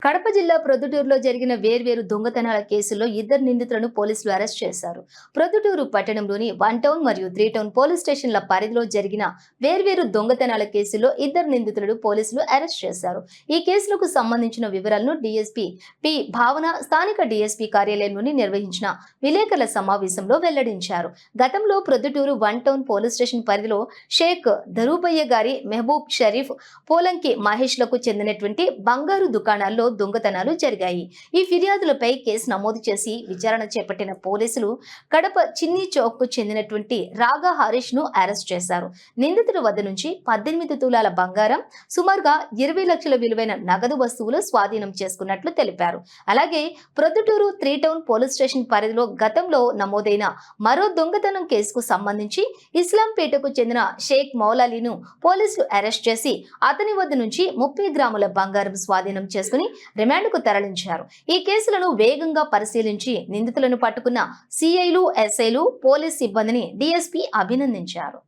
కడప జిల్లా ప్రొద్దుటూరులో జరిగిన వేర్వేరు దొంగతనాల కేసుల్లో ఇద్దరు నిందితులను పోలీసులు అరెస్ట్ చేశారు. ప్రొద్దుటూరు పట్టణంలోని 1 టౌన్ మరియు 3 టౌన్ పోలీస్ స్టేషన్ల పరిధిలో జరిగిన వేర్వేరు దొంగతనాల కేసుల్లో ఇద్దరు నిందితులను పోలీసులు అరెస్ట్ చేశారు. ఈ కేసులకు సంబంధించిన వివరాలను డీఎస్పీ పి భావన స్థానిక డీఎస్పీ కార్యాలయంలోని నిర్వహించిన విలేకరుల సమావేశంలో వెల్లడించారు. గతంలో ప్రొద్దుటూరు 1 టౌన్ పోలీస్ స్టేషన్ పరిధిలో షేక్ దరూబయ్య గారి, మెహబూబ్ షరీఫ్, పోలంకి మహేష్లకు చెందినటువంటి బంగారు దుకాణాల్లో దొంగతనాలు జరిగాయి. ఈ ఫిర్యాదులపై కేసు నమోదు చేసి విచారణ చేపట్టిన పోలీసులు కడప చిన్ని చౌక్ కు చెందినటువంటి రాగా హరీష్ ను అరెస్ట్ చేశారు. నిందితుడి వద్ద నుంచి 18 తులాల బంగారం, సుమారుగా 20 లక్షల విలువైన నగదు వస్తువులు స్వాధీనం చేసుకున్నట్లు తెలిపారు. అలాగే ప్రొద్దుటూరు 3 టౌన్ పోలీస్ స్టేషన్ పరిధిలో గతంలో నమోదైన మరో దొంగతనం కేసుకు సంబంధించి ఇస్లాంపేటకు చెందిన షేక్ మౌలాలీను పోలీసులు అరెస్ట్ చేసి అతని వద్ద నుంచి 30 గ్రాముల బంగారం స్వాధీనం చేసుకుని రిమాండ్కు తరలించారు. ఈ కేసులను వేగంగా పరిశీలించి నిందితులను పట్టుకున్న సిఐలు, ఎస్ఐలు, పోలీస్ సిబ్బందిని డీఎస్పీ అభినందించారు.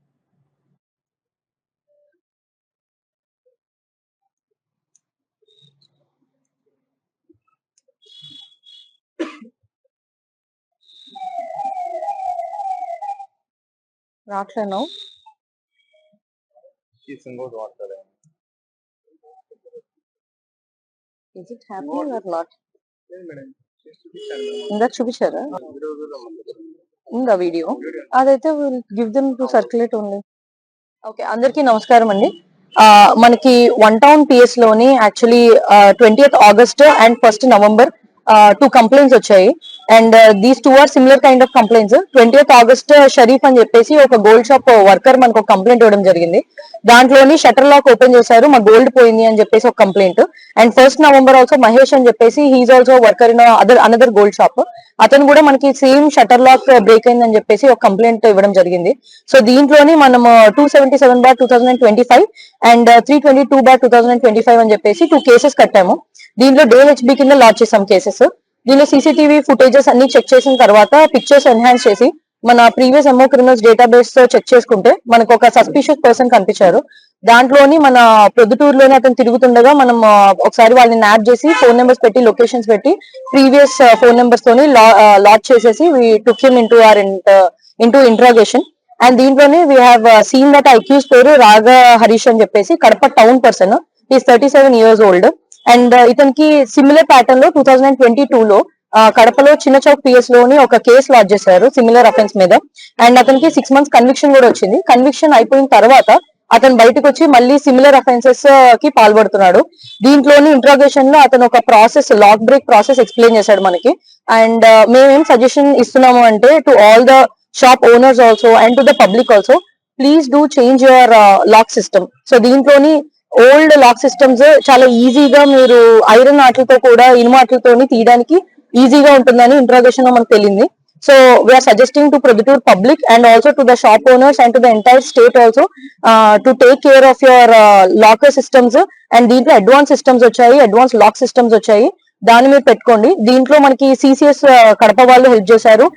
రాట్లేను Is it happening or not? ఇందాక చూపించారా ఉందా వీడియో? అదైతే will give them to circulate only. Okay, అందరికీ నమస్కారం అండి. మనకి 1 టౌన్ పిఎస్ లోని actually 20th August and 1st November 2 complaints వచ్చాయి. And these 2 are similar kind of complaints. 20th August Sharif అని చెప్పేసి ఒక గోల్డ్ షాప్ వర్కర్ మనకు ఒక కంప్లైంట్ ఇవ్వడం జరిగింది. దాంట్లోని షటర్ లాక్ ఓపెన్ చేశారు, మా గోల్డ్ పోయింది అని చెప్పేసి ఒక complaint. And 1st November also Mahesh అని చెప్పేసి he is also worker in another gold shop. అతను కూడా మనకి సేమ్ షటర్ లాక్ బ్రేక్ అయిందని చెప్పేసి ఒక కంప్లైంట్ ఇవ్వడం జరిగింది. సో దీంట్లోని మనం 277/2025 అండ్ 322/2025 అని చెప్పేసి 2 కేసెస్ కట్టాము. దీంట్లో DHB కింద లాంచ్ చేసాం కేసెస్. దీనిలో CCTV ఫుటేజెస్ అన్ని చెక్ చేసిన తర్వాత పిక్చర్స్ ఎన్హాన్స్ చేసి మన ప్రీవియస్ ఎంఓ క్రిమినల్స్ డేటాబేస్ తో చెక్ చేసుకుంటే మనకు ఒక సస్పిషియస్ పర్సన్ కనిపించారు. దాంట్లోని మన ప్రొద్దుటూరులోనే అతను తిరుగుతుండగా మనం ఒకసారి వాళ్ళని న్యాప్ చేసి ఫోన్ నెంబర్స్ పెట్టి లొకేషన్స్ పెట్టి ప్రీవియస్ ఫోన్ నెంబర్స్ తోని లాక్ చేసేసి we took him into interrogation. And దీంట్లోనే we have seen that accused పేరు రాగా హరీష్ అని చెప్పేసి Kadapa town person. Is 37 years old. And ఇతనికి సిమిలర్ ప్యాటర్న్ లో 2022లో కడపలో చిన్న చౌక్ పిఎస్ లోని ఒక కేసు లాంచ్ చేశారు సిమిలర్ అఫెన్స్ మీద. అండ్ అతనికి 6 months కన్విక్షన్ కూడా వచ్చింది. కన్విక్షన్ అయిపోయిన తర్వాత అతను బయటకు వచ్చి మళ్ళీ సిమిలర్ అఫెన్సెస్ కి పాల్పడుతున్నాడు. దీంట్లోని ఇంట్రాగేషన్ లో అతను ఒక process, lock break process explain చేశాడు మనకి. అండ్ మేమేం సజెషన్ ఇస్తున్నాము అంటే to all the shop owners also and to the public also, please do change your lock system. So దీంట్లోని ఓల్డ్ లాక్ సిస్టమ్స్ చాలా ఈజీగా మీరు ఐరన్ ఆటలతో కూడా ఇనుము ఆటలతోని తీయడానికి ఈజీగా ఉంటుందని ఇంట్రాగేషన్ లో మనకు తెలిసింది. So we are suggesting to Proddatur public and also to the shop owners and to the entire state also to take care of your locker systems. And దీంట్లో అడ్వాన్స్ సిస్టమ్స్ వచ్చాయి, అడ్వాన్స్ లాక్ సిస్టమ్స్ వచ్చాయి, దాన్ని మీరు పెట్టుకోండి. దీంట్లో మనకి CCS కడప వాళ్ళు help చేశారు.